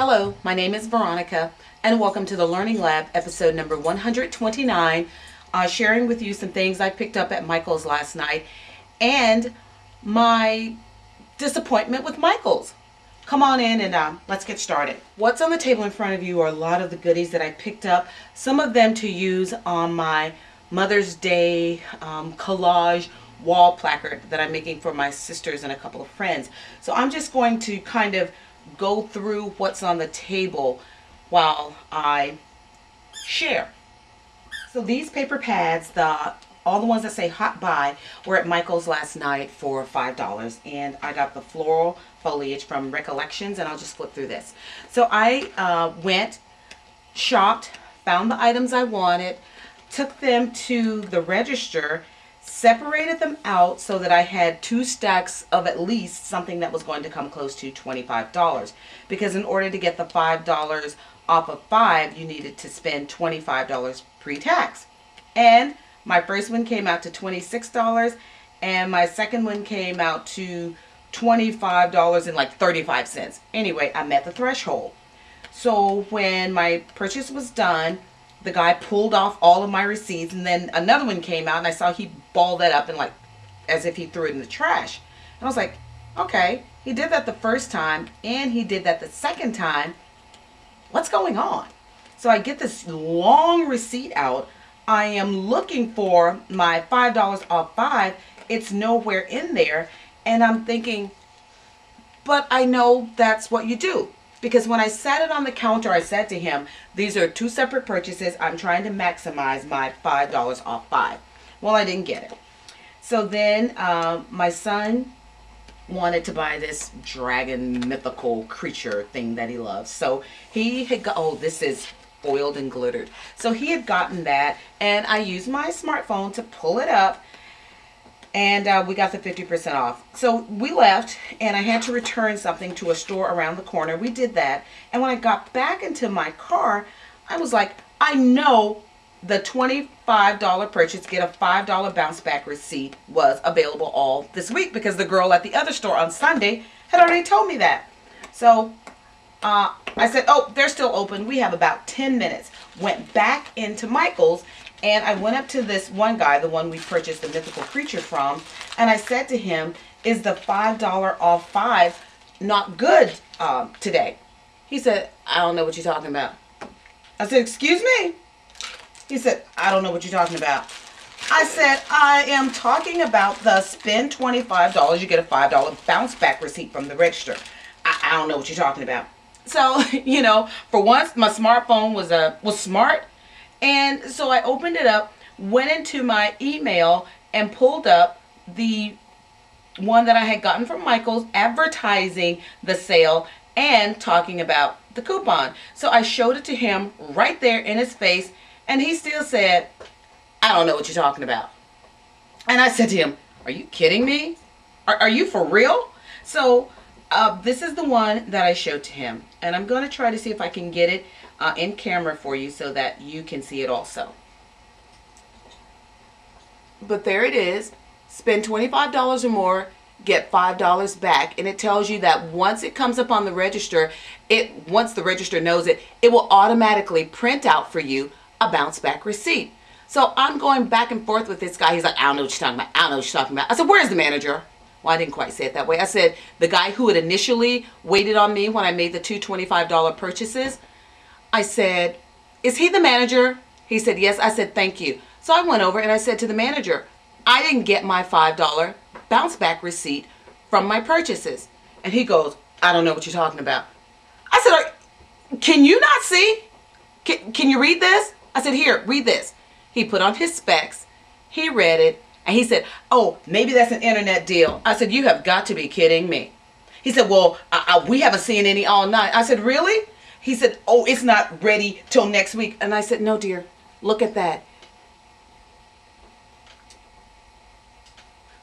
Hello, my name is Veronica, and welcome to the Learning Lab, episode number 129, sharing with you some things I picked up at Michael's last night, and my disappointment with Michael's. Come on in and let's get started. What's on the table in front of you are a lot of the goodies that I picked up, some of them to use on my Mother's Day collage wall placard that I'm making for my sisters and a couple of friends. So I'm just going to kind of go through what's on the table while I share. So these paper pads, all the ones that say hot buy, were at Michael's last night for $5, and I got the floral foliage from Recollections, and I'll just flip through this. So I went, shopped, found the items I wanted, took them to the register, separated them out so that I had 2 stacks of at least something that was going to come close to $25, because in order to get the $5 off of 5, you needed to spend $25 pre-tax. And my first one came out to $26, and my second one came out to $25 and like 35 cents. Anyway, I met the threshold. So when my purchase was done, the guy pulled off all of my receipts, and then another one came out, and I saw he balled that up and like as if he threw it in the trash. And I was like, okay, he did that the first time and he did that the second time. What's going on? So I get this long receipt out. I am looking for my $5 off 5. It's nowhere in there, and I'm thinking, but I know that's what you do. Because when I sat it on the counter, I said to him, these are 2 separate purchases. I'm trying to maximize my $5 off 5. Well, I didn't get it. So then my son wanted to buy this dragon mythical creature thing that he loves. So he had got, oh, this is oiled and glittered. So he had gotten that, and I used my smartphone to pull it up, and we got the 50% off. So we left, and I had to return something to a store around the corner. We did that, and when I got back into my car, I was like, I know the $25 purchase, get a $5 bounce back receipt was available all this week, because the girl at the other store on Sunday had already told me that. So I said, oh, they're still open. We have about 10 minutes. Went back into Michael's, and I went up to this one guy, the one we purchased the mythical creature from, and I said to him, is the $5 off 5 not good today? He said, I don't know what you're talking about. I said, excuse me? He said, I don't know what you're talking about. I said, I am talking about the spend $25, you get a $5 bounce back receipt from the register. I don't know what you're talking about. So, you know, for once, my smartphone was smart. And so I opened it up, went into my email, and pulled up the one that I had gotten from Michael's advertising the sale and talking about the coupon. So I showed it to him right there in his face, and he still said, I don't know what you're talking about. And I said to him, are you kidding me? Are you for real? So this is the one that I showed to him, and I'm going to try to see if I can get it in camera for you so that you can see it also. But there it is. Spend $25 or more, get $5 back, and it tells you that once it comes up on the register, once the register knows it, it will automatically print out for you a bounce back receipt. So I'm going back and forth with this guy. He's like, I don't know what you're talking about. I don't know what you're talking about. I said, where's the manager? Well, I didn't quite say it that way. I said, the guy who had initially waited on me when I made the 2 $25 purchases, I said, is he the manager? He said, yes. I said, thank you. So I went over and I said to the manager, I didn't get my $5 bounce back receipt from my purchases. And he goes, I don't know what you're talking about. I said, can you not see? Can you read this? I said, here, read this. He put on his specs. He read it. And he said, oh, maybe that's an internet deal. I said, you have got to be kidding me. He said, well, we haven't seen any all night. I said, really? He said, oh, it's not ready till next week. And I said, no, dear, look at that.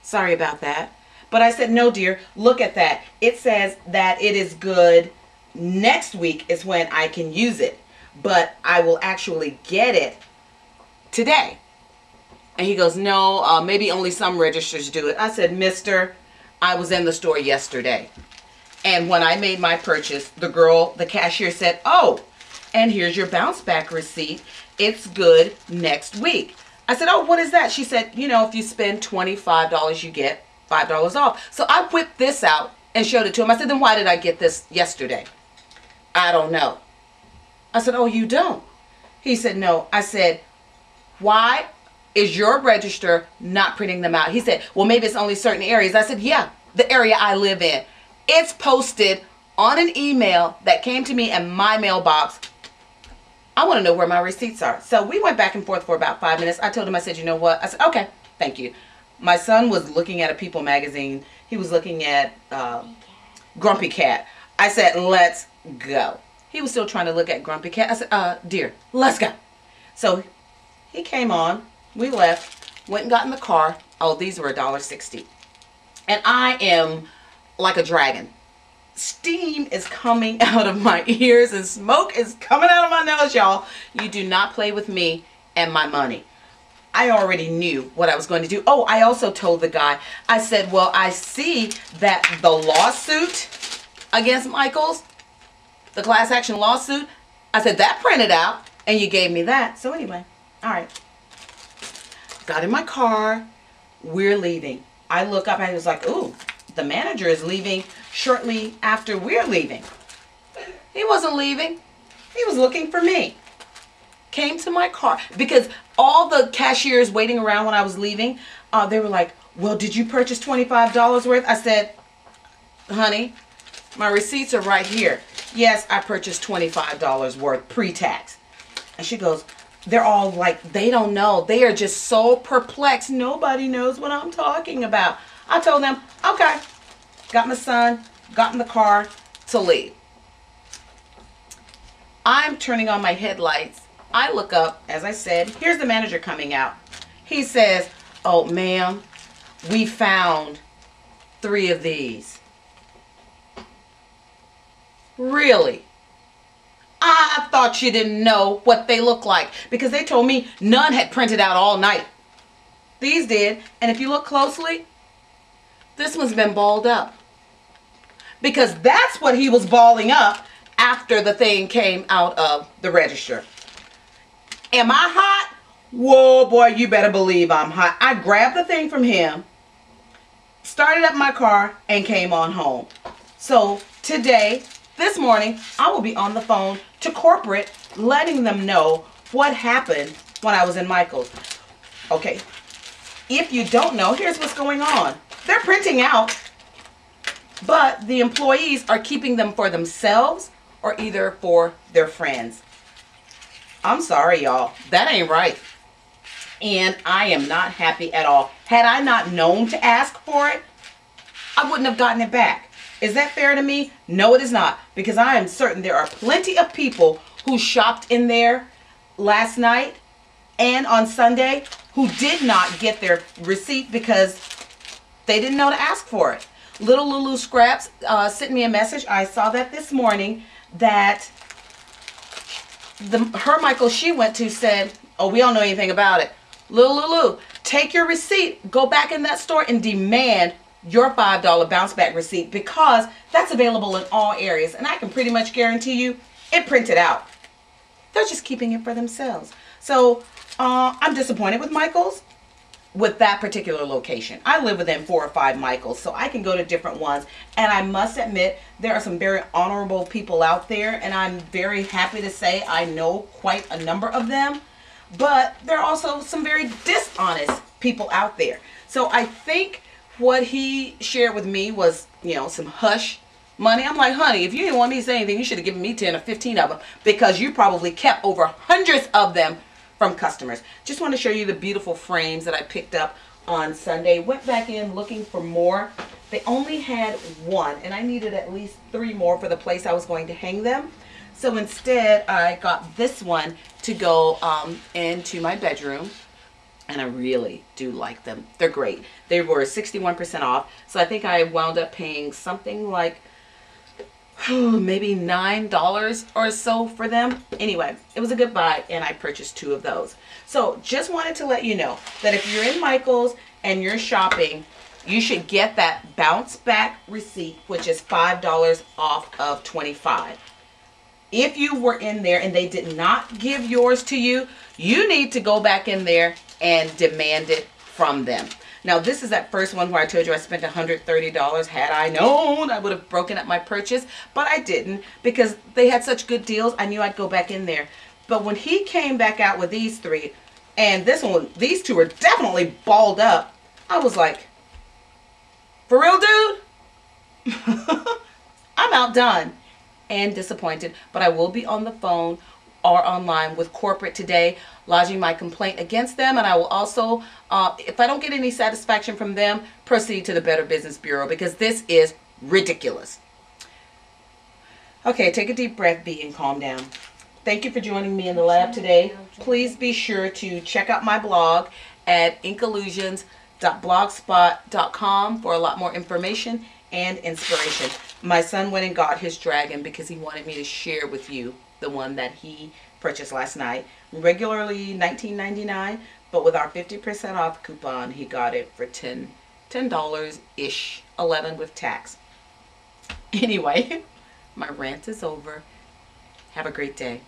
Sorry about that. But I said, no, dear, look at that. It says that it is good. Next week is when I can use it. But I will actually get it today. And he goes, no, maybe only some registers do it. I said, mister, I was in the store yesterday. And when I made my purchase, the cashier said, oh, and here's your bounce back receipt. It's good next week. I said, oh, what is that? She said, you know, if you spend $25, you get $5 off. So I whipped this out and showed it to him. I said, then why did I get this yesterday? I don't know. I said, oh, you don't? He said, no. I said, why is your register not printing them out? He said, well, maybe it's only certain areas. I said, yeah, the area I live in. It's posted on an email that came to me in my mailbox. I want to know where my receipts are. So we went back and forth for about 5 minutes. I told him, I said, you know what? I said, okay, thank you. My son was looking at a People magazine. He was looking at Grumpy Cat. I said, let's go. He was still trying to look at Grumpy Cat. I said, dear, let's go. So he came on. We left. Went and got in the car. Oh, these were $1.60. And I am like a dragon. Steam is coming out of my ears and smoke is coming out of my nose, y'all. You do not play with me and my money. I already knew what I was going to do. Oh, I also told the guy, I said, well, I see that the lawsuit against Michaels, the class action lawsuit, I said, that printed out and you gave me that. So anyway, all right. Got in my car. We're leaving. I look up and I was like, ooh, the manager is leaving shortly after we're leaving. He wasn't leaving. He was looking for me. Came to my car because all the cashiers waiting around when I was leaving, they were like, well, did you purchase $25 worth? I said, honey, my receipts are right here. Yes, I purchased $25 worth pre-tax. And she goes, they're all like, they don't know. They are just so perplexed. Nobody knows what I'm talking about. I told them, okay. Got my son, got in the car to leave. I'm turning on my headlights. I look up, as I said, here's the manager coming out. He says, oh, ma'am, we found 3 of these. Really? I thought you didn't know what they look like because they told me none had printed out all night. These did, and if you look closely, this one's been balled up. Because that's what he was balling up after the thing came out of the register. Am I hot? Whoa, boy, you better believe I'm hot. I grabbed the thing from him, started up my car, and came on home. So today, this morning, I will be on the phone to corporate letting them know what happened when I was in Michael's. Okay, if you don't know, here's what's going on. They're printing out, but the employees are keeping them for themselves or either for their friends. I'm sorry, y'all. That ain't right. And I am not happy at all. Had I not known to ask for it, I wouldn't have gotten it back. Is that fair to me? No, it is not. Because I am certain there are plenty of people who shopped in there last night and on Sunday who did not get their receipt because they didn't know to ask for it. Little Lulu Scraps sent me a message. I saw that this morning that her Michael she went to said, oh, we don't know anything about it. Little Lulu, take your receipt, go back in that store and demand your $5 bounce back receipt because that's available in all areas. And I can pretty much guarantee you it printed out. They're just keeping it for themselves. So I'm disappointed with Michael's with that particular location. I live within 4 or 5 Michaels, so I can go to different ones. And I must admit, there are some very honorable people out there, and I'm very happy to say I know quite a number of them. But there are also some very dishonest people out there. So I think what he shared with me was, you know, some hush money. I'm like, honey, if you didn't want me to say anything, you should have given me 10 or 15 of them because you probably kept over hundreds of them from customers. Just want to show you the beautiful frames that I picked up on Sunday. Went back in looking for more. They only had 1 and I needed at least 3 more for the place I was going to hang them. So instead I got this one to go into my bedroom. And I really do like them. They're great. They were 61% off. So I think I wound up paying something like maybe $9 or so for them. Anyway, it was a good buy and I purchased 2 of those. So just wanted to let you know that if you're in Michael's and you're shopping, you should get that bounce back receipt, which is $5 off of $25. If you were in there and they did not give yours to you, you need to go back in there and demand it from them. Now, this is that first one where I told you I spent $130. Had I known, I would have broken up my purchase, but I didn't because they had such good deals. I knew I'd go back in there. But when he came back out with these three, and this one, these two are definitely balled up, I was like, for real, dude? I'm outdone and disappointed, but I will be on the phone or online with corporate today, lodging my complaint against them, and I will also, if I don't get any satisfaction from them, proceed to the Better Business Bureau because this is ridiculous. Okay, take a deep breath, B, and calm down. Thank you for joining me in the lab today. Please be sure to check out my blog at inkallusions.blogspot.com for a lot more information and inspiration. My son went and got his dragon because he wanted me to share with you the one that he purchased last night. Regularly $19.99, but with our 50% off coupon, he got it for $10-ish, $11 with tax. Anyway, my rant is over. Have a great day.